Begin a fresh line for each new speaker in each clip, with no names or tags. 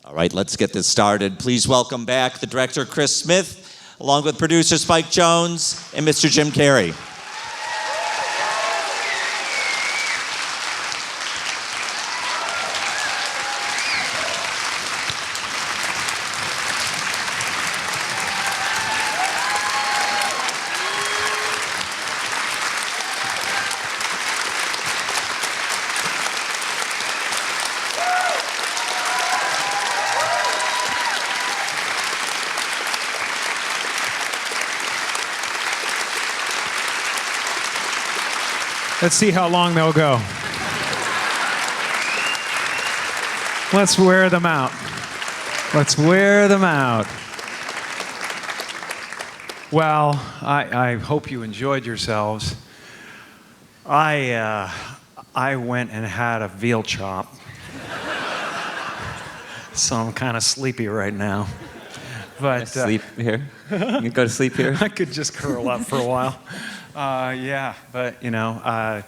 All right, let's get this started. Please welcome back the director, Chris Smith, along with producer Spike Jonze and Mr. Jim Carrey.
Let's see how long they'll go. Let's wear them out. Let's wear them out. Well, I hope you enjoyed yourselves. I went and had a veal chop. So I'm kind of sleepy right now. But
sleep here? You can go to sleep here?
I could just curl up for a while. Yeah, but you know,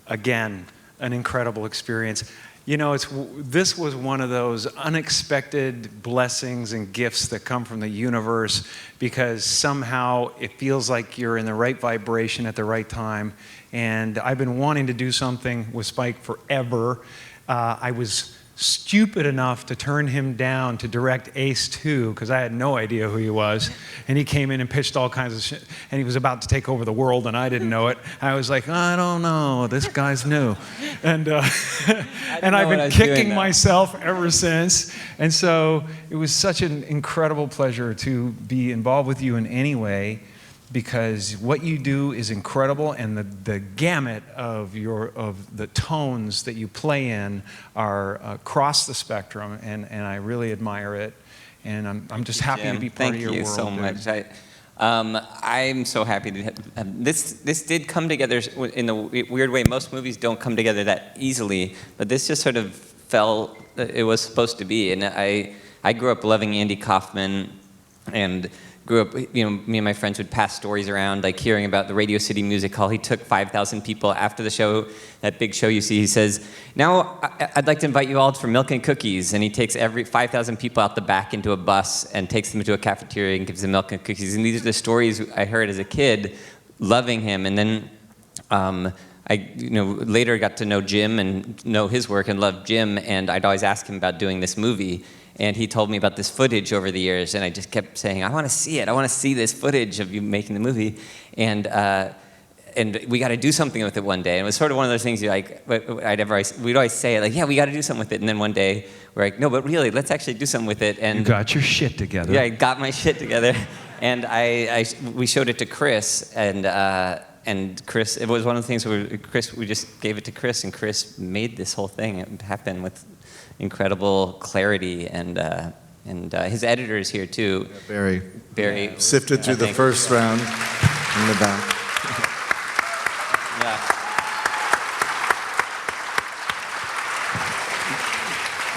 again, an incredible experience. You know, this was one of those unexpected blessings and gifts that come from the universe, because somehow it feels like you're in the right vibration at the right time. And I've been wanting to do something with Spike forever. I was stupid enough to turn him down to direct Ace 2 because I had no idea who he was, and he came in and pitched all kinds of shit, and he was about to take over the world, and I didn't know it. I was like, I don't know, this guy's new, and I've been kicking myself ever since. And so it was such an incredible pleasure to be involved with you in any way, because what you do is incredible, and the gamut of the tones that you play in are across the spectrum, and I really admire it, and I'm just happy to be part of your world.
Thank you so much. I'm so happy to have this did come together in the weird way. Most movies don't come together that easily, but this just sort of fell. It was supposed to be, and I grew up loving Andy Kaufman, and grew up, you know, me and my friends would pass stories around, like hearing about the Radio City Music Hall. He took 5,000 people after the show, that big show you see. He says, now I'd like to invite you all for milk and cookies. And he takes every 5,000 people out the back into a bus and takes them to a cafeteria and gives them milk and cookies. And these are the stories I heard as a kid, loving him. And then I later got to know Jim and know his work and loved Jim. And I'd always ask him about doing this movie. And he told me about this footage over the years, and I just kept saying, I want to see it. I want to see this footage of you making the movie. And we got to do something with it one day. And it was sort of one of those things we'd always say, like, yeah, we got to do something with it. And then one day, we're like, no, but really, let's actually do something with it. And
you got your shit together.
Yeah, I got my shit together. And we showed it to Chris, and Chris, it was one of the things where we just gave it to Chris, and Chris made this whole thing happen with incredible clarity, and his editor is here too.
Yeah,
Barry.
Sifted through the first round in the back.
Yeah.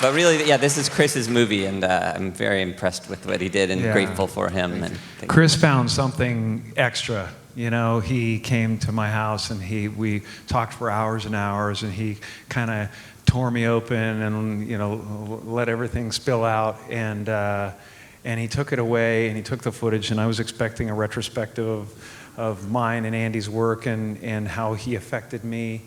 But really, yeah, this is Chris's movie, and I'm very impressed with what he did, and grateful for him. And
Chris found something extra. You know, he came to my house, and we talked for hours and hours, and he kind of tore me open and, you know, let everything spill out, and he took it away, and he took the footage, and I was expecting a retrospective of mine and Andy's work, and how he affected me,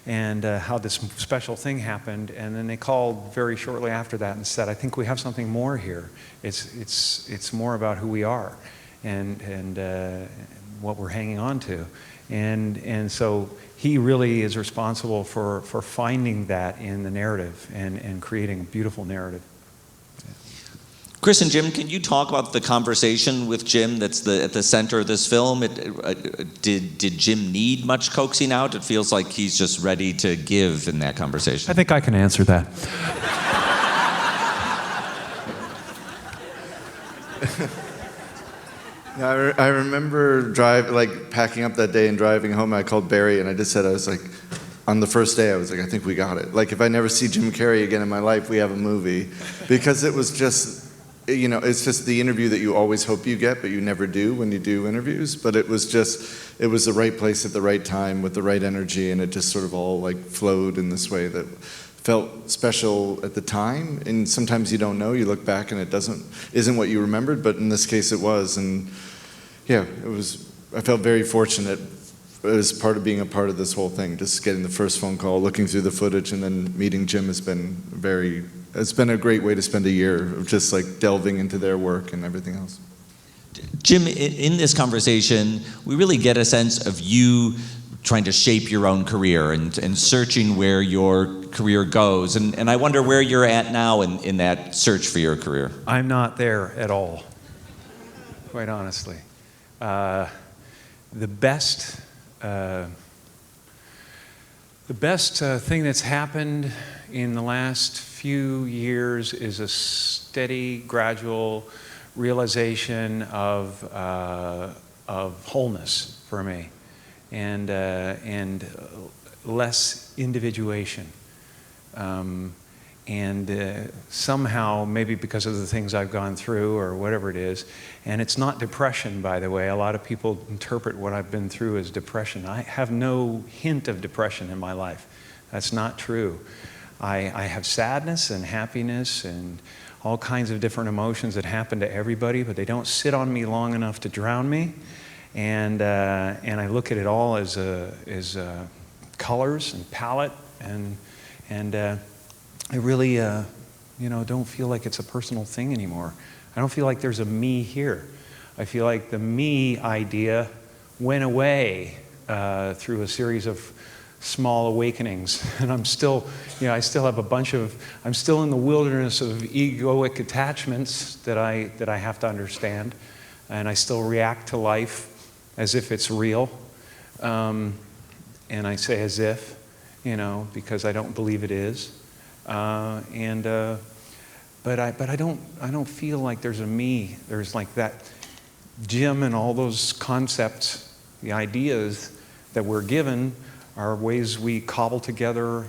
and how this special thing happened. And then they called very shortly after that and said, I think we have something more here. It's more about who we are, and what we're hanging on to. And so he really is responsible for finding that in the narrative and creating a beautiful narrative.
Chris and Jim, can you talk about the conversation with Jim that's at the center of this film? Did Jim need much coaxing out? It feels like he's just ready to give in that conversation.
I think I can answer that.
I remember packing up that day and driving home. I called Barry, and I just said, on the first day, I was like, I think we got it. Like, if I never see Jim Carrey again in my life, we have a movie. Because it was just, you know, it's just the interview that you always hope you get, but you never do when you do interviews. But it was the right place at the right time with the right energy, and it just sort of all like flowed in this way that felt special at the time, and sometimes you don't know. You look back and it isn't what you remembered, but in this case it was. And yeah, it was. I felt very fortunate as part of being a part of this whole thing. Just getting the first phone call, looking through the footage, and then meeting Jim has been it's been a great way to spend a year of just like delving into their work and everything else.
Jim, in this conversation, we really get a sense of you trying to shape your own career and searching where your career goes. And I wonder where you're at now in that search for your career.
I'm not there at all, quite honestly. The best thing that's happened in the last few years is a steady, gradual realization of wholeness for me, and less individuation. Somehow, maybe because of the things I've gone through or whatever it is, and it's not depression, by the way. A lot of people interpret what I've been through as depression. I have no hint of depression in my life. That's not true. I have sadness and happiness and all kinds of different emotions that happen to everybody, but they don't sit on me long enough to drown me. And I look at it all as colors and palette, and I really don't feel like it's a personal thing anymore. I don't feel like there's a me here. I feel like the me idea went away through a series of small awakenings, and I'm still, I still have I'm still in the wilderness of egoic attachments that I have to understand, and I still react to life as if it's real, and I say as if, because I don't believe it is, but I don't feel like there's a me. There's like that Jim and all those concepts, the ideas that we're given are ways we cobble together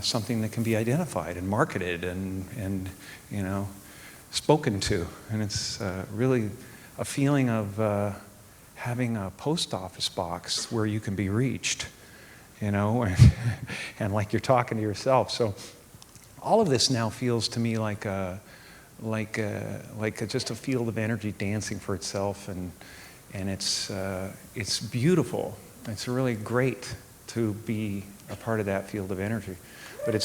something that can be identified and marketed and spoken to. And it's really a feeling of having a post office box where you can be reached, and like you're talking to yourself. So all of this now feels to me like just a field of energy dancing for itself, and it's beautiful. It's really great to be a part of that field of energy. But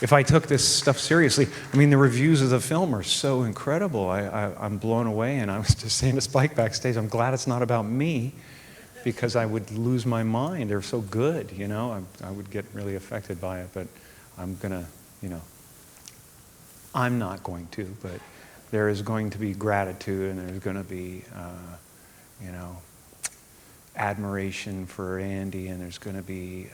if I took this stuff seriously, the reviews of the film are so incredible. I'm blown away, and I was just saying to Spike backstage, I'm glad it's not about me, because I would lose my mind. They're so good, I would get really affected by it, but I'm not going to, but there is going to be gratitude, and there's going to be, admiration for Andy, and there's going to be,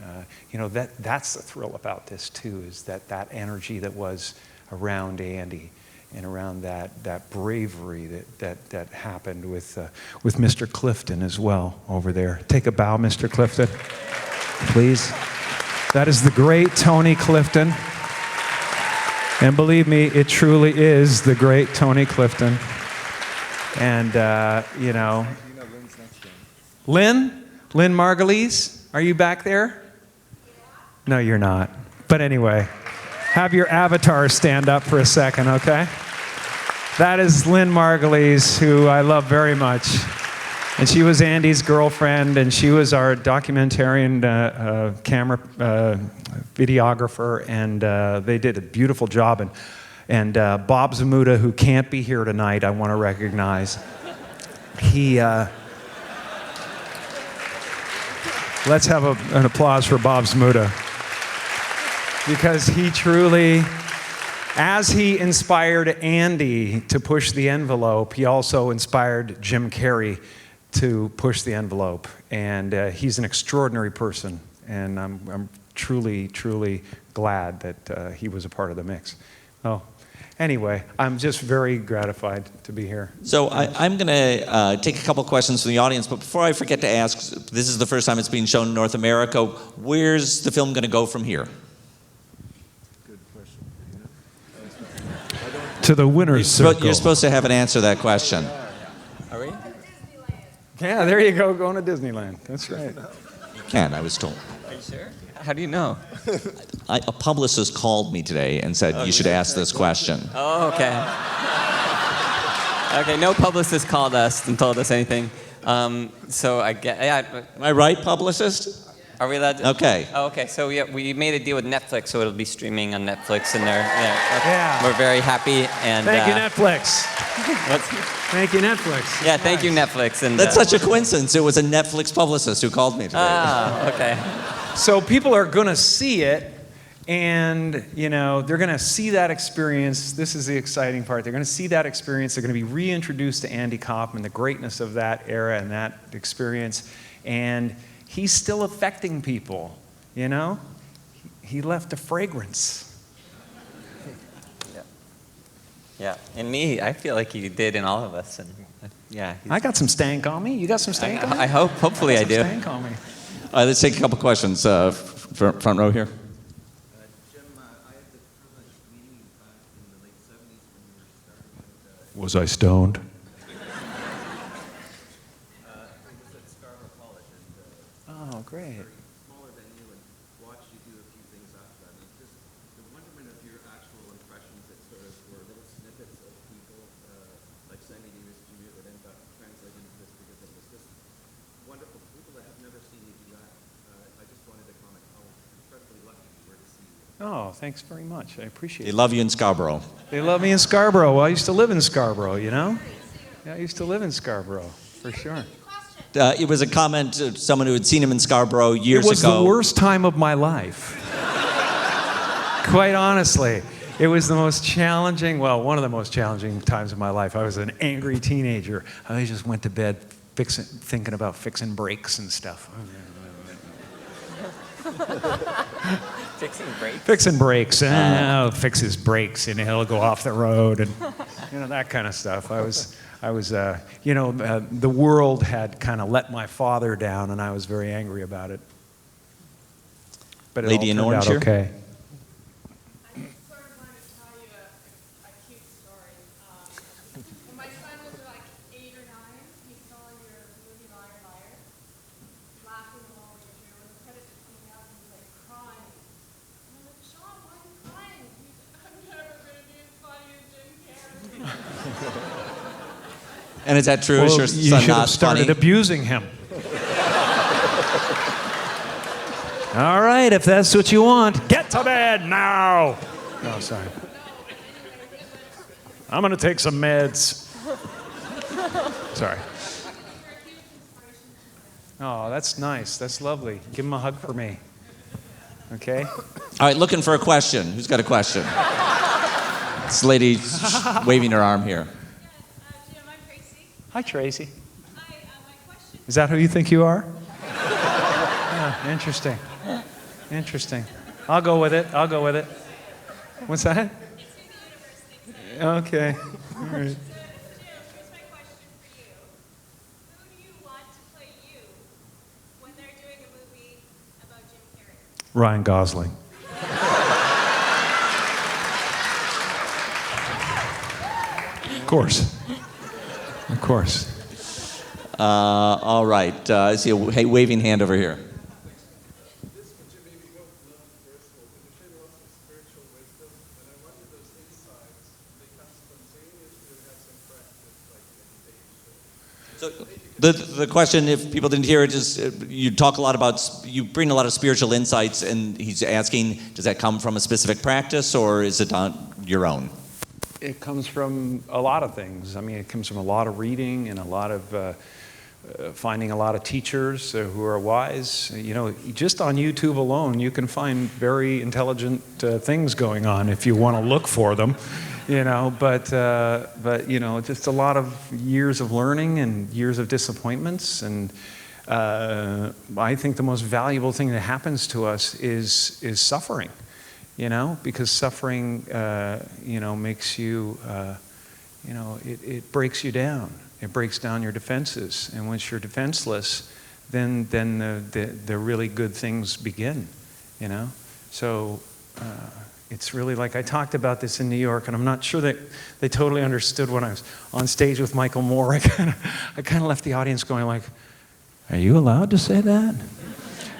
that's the thrill about this too, is that energy that was around Andy and around that bravery that happened with Mr. Clifton as well over there. Take a bow, Mr. Clifton, please. That is the great Tony Clifton. And believe me, it truly is the great Tony Clifton. And, Lynn Margulies, are you back there? No, you're not. But anyway, have your avatar stand up for a second, okay? That is Lynn Margulies, who I love very much. And she was Andy's girlfriend, and she was our documentarian camera videographer, and they did a beautiful job. And Bob Zmuda, who can't be here tonight, I want to recognize. Let's have an applause for Bob Zmuda, because he truly, as he inspired Andy to push the envelope, he also inspired Jim Carrey to push the envelope. And he's an extraordinary person, and I'm truly, truly glad that he was a part of the mix. Oh. Anyway, I'm just very gratified to be here.
So I'm going to take a couple questions from the audience, but before I forget to ask, this is the first time it's being shown in North America. Where's the film going to go from here?
Good question.
To the winner's circle.
You're supposed to have an answer to that question.
Are we?
Yeah, there you go, going to Disneyland. That's right.
You can, I was told.
Are you sure? How do you know?
A publicist called me today and said, you should ask this question.
Oh, okay. Okay, no publicist called us and told us anything. So I get, yeah.
Am I right, publicist?
Are we allowed to?
Okay.
Oh, okay, so we made a deal with Netflix, so it'll be streaming on Netflix, and
Yeah.
we're very happy. And
Thank you, Netflix.
what's-
Thank you, Netflix.
yeah, thank you, Netflix. And
That's such a coincidence. It was a Netflix publicist who called me today.
Ah, okay.
So people are going to see it, and they're going to see that experience. This is the exciting part. They're going to see that experience. They're going to be reintroduced to Andy Kaufman, the greatness of that era and that experience, and he's still affecting people. He left a fragrance.
Yeah, and me, I feel like he did in all of us, and yeah.
I got some stank on me. You got some stank on me?
I hope, hopefully, I
Some
do.
stank on me.
All right, let's take a couple questions. Front row here.
Jim, I had the privilege of meeting you back in the late 70s when you were starting out.
Was I stoned?
It was at Scarborough College, and
Oh, great.
smaller than you, and watched you do a few things after that. And just the wonderment of your actual impressions that sort of were little snippets of people, like Sammy Davis Jr., that ended up translating into this because it was just wonderful. People that have never seen you do that, I just wanted to comment how incredibly lucky you were to see you.
Oh, thanks very much. I appreciate
They
it.
love you in Scarborough.
They love me in Scarborough. Well, I used to live in Scarborough, Yeah, I used to live in Scarborough, for sure.
It was a comment of someone who had seen him in Scarborough years
It was
ago.
the worst time of my life. Quite honestly. It was the most challenging, one of the most challenging times of my life. I was an angry teenager. I just went to bed thinking about fixing brakes and stuff.
Fixing brakes.
Fixing brakes. I'll fix his brakes and he'll go off the road and that kind of stuff. The world had kind of let my father down and I was very angry about it. But it
Lady
all
in
turned
orange
out
here?
okay.
I sort of wanted to tell you a cute story. When my son was like 8 or 9, he saw your movie Liar Liar, laughing along with you, and the credits were coming out, and he was like crying. And I'm like, Sean, why are you crying? He said, I'm never going to be as funny as Jim Carrey.
And is that true? Is your
you
son
should
not
have started
funny?
abusing him. All right, if that's what you want, get to bed now. Oh, sorry. I'm going to take some meds. Sorry. Oh, that's nice. That's lovely. Give him a hug for me. Okay?
All right, looking for a question. Who's got a question? This lady waving her arm here.
Jim, I'm Tracy.
Hi, Tracy.
My question
Is that who you think you are? Yeah, interesting. Interesting. I'll go with it. What's that?
is who the universe thinks I am.
Okay. All right.
So, Jim, here's my question for you. Who do you want to play you when they're doing a movie about Jim Carrey?
Ryan Gosling. Of course. Of course.
All right. I see a waving hand over here.
This would you maybe both love first of all, but you share lots of spiritual wisdom, and I wonder those insights, they come spontaneously or have some practice, like meditation.
So the question, if people didn't hear it, is you talk a lot about, you bring a lot of spiritual insights, and he's asking, does that come from a specific practice, or is it on your own?
It comes from a lot of things. I mean, it comes from a lot of reading and a lot of finding a lot of teachers who are wise. Just on YouTube alone, you can find very intelligent things going on if you want to look for them. But just a lot of years of learning and years of disappointments. And I think the most valuable thing that happens to us is suffering. Because suffering, makes you, it breaks you down. It breaks down your defenses. And once you're defenseless, then the really good things begin, So it's really like, I talked about this in New York, and I'm not sure that they totally understood when I was on stage with Michael Moore. I kind of left the audience going like, are you allowed to say that?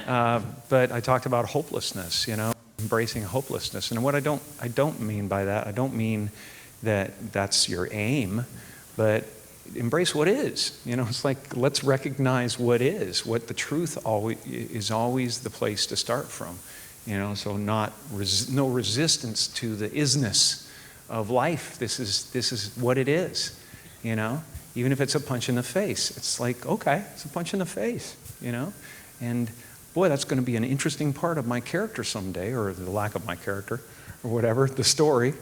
But I talked about hopelessness, embracing hopelessness. And what I don't mean by that, I don't mean that that's your aim, but embrace what is. It's like, let's recognize what is, what the truth is always the place to start from. So no resistance to the isness of life. This is what it is, even if it's a punch in the face. It's like, okay, it's a punch in the face, and boy, that's going to be an interesting part of my character someday, or the lack of my character, or whatever, the story.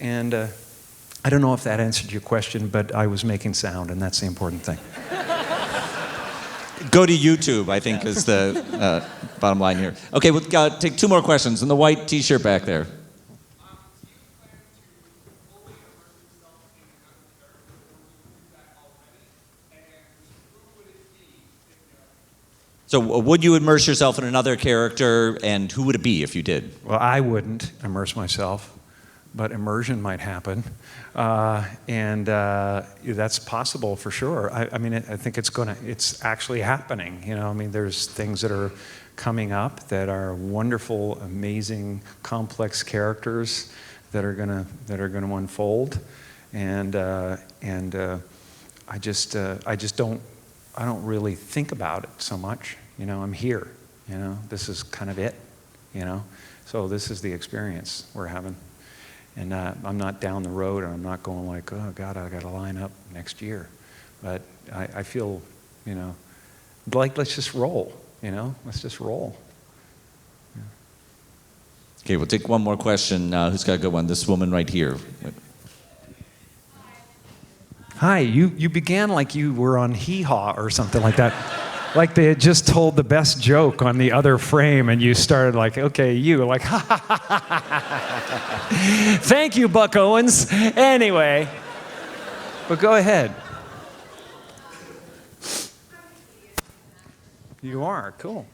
And I don't know if that answered your question, but I was making sound, and that's the important thing.
Go to YouTube, I think, is the bottom line here. Okay, we'll take 2 more questions. In the white T-shirt back there. So would you immerse yourself in another character, and who would it be if you did?
Well, I wouldn't immerse myself, but immersion might happen. And that's possible for sure. I mean, I think it's actually happening. There's things that are coming up that are wonderful, amazing, complex characters that are gonna unfold. And I don't really think about it so much. I'm here. This is kind of it. So this is the experience we're having. And I'm not down the road, and I'm not going like, oh God, I got to line up next year. But I feel, like let's just roll. Let's just roll. Yeah.
Okay, we'll take one more question. Who's got a good one? This woman right here.
Hi, you began like you were on Hee Haw or something like that. Like they had just told the best joke on the other frame, and you started like, okay, you, like, ha ha ha ha ha. Thank you, Buck Owens. Anyway, but go ahead. You are, cool.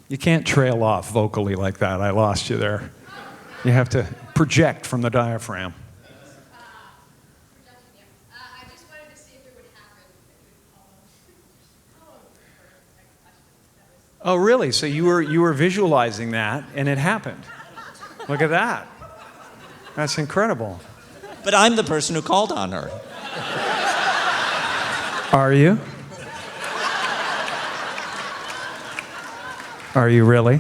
You can't trail off vocally like that. I lost you there. You have to project from the diaphragm.
I just wanted to see if it would happen.
Oh, really? So you were visualizing that, and it happened. Look at that. That's incredible.
But I'm the person who called on her.
Are you? Are you really?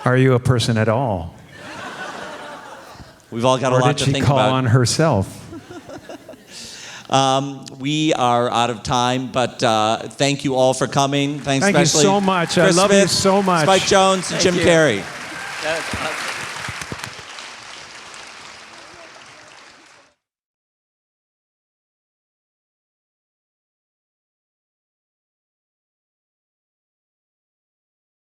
Are you a person at all?
We've all got a
Or
lot
did
to
she
think
call
about.
on herself?
We are out of time, but thank you all for coming. Thanks
Thank you
especially
so much.
Chris
I love you
Smith,
so much.
Spike Jonze, and Jim
you.
Carrey.
That's awesome.